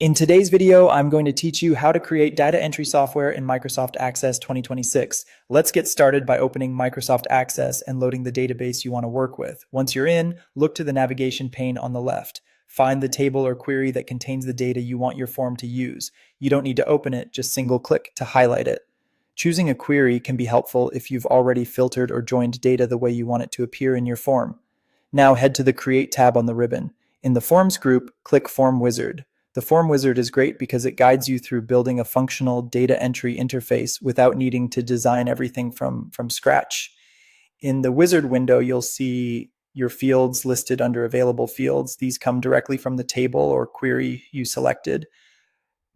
In today's video, I'm going to teach you how to create data entry software in Microsoft Access 2026. Let's get started by opening Microsoft Access and loading the database you want to work with. Once you're in, look to the navigation pane on the left. Find the table or query that contains the data you want your form to use. You don't need to open it, just single click to highlight it. Choosing a query can be helpful if you've already filtered or joined data the way you want it to appear in your form. Now head to the Create tab on the ribbon. In the Forms group, click Form Wizard. The Form Wizard is great because it guides you through building a functional data entry interface without needing to design everything from scratch. In the Wizard window, you'll see your fields listed under Available Fields. These come directly from the table or query you selected.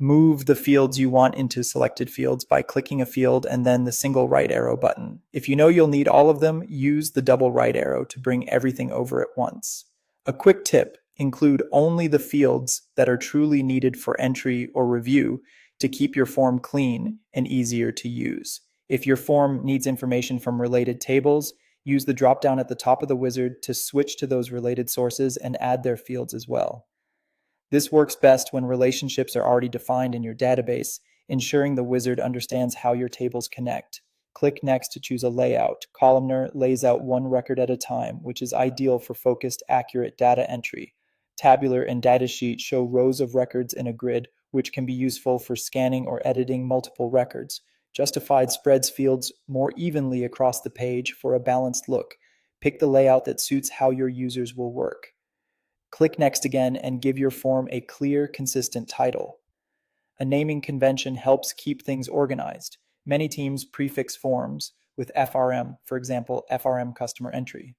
Move the fields you want into selected fields by clicking a field and then the single right arrow button. If you know you'll need all of them, use the double right arrow to bring everything over at once. A quick tip: include only the fields that are truly needed for entry or review to keep your form clean and easier to use. If your form needs information from related tables, use the drop-down at the top of the wizard to switch to those related sources and add their fields as well. This works best when relationships are already defined in your database, ensuring the wizard understands how your tables connect. Click Next to choose a layout. Columnar lays out one record at a time, which is ideal for focused, accurate data entry. Tabular and datasheet show rows of records in a grid, which can be useful for scanning or editing multiple records. Justified spreads fields more evenly across the page for a balanced look. Pick the layout that suits how your users will work. Click Next again and give your form a clear, consistent title. A naming convention helps keep things organized. Many teams prefix forms with FRM, for example, FRM Customer Entry.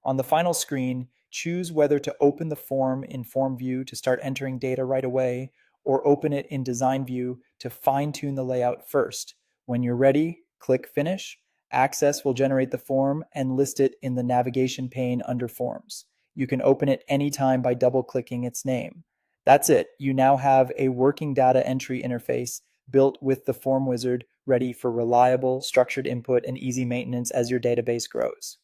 On the final screen, choose whether to open the form in Form View to start entering data right away, or open it in Design View to fine-tune the layout first. When you're ready, click Finish. Access will generate the form and list it in the navigation pane under Forms. You can open it anytime by double-clicking its name. That's it. You now have a working data entry interface built with the Form Wizard, ready for reliable, structured input and easy maintenance as your database grows.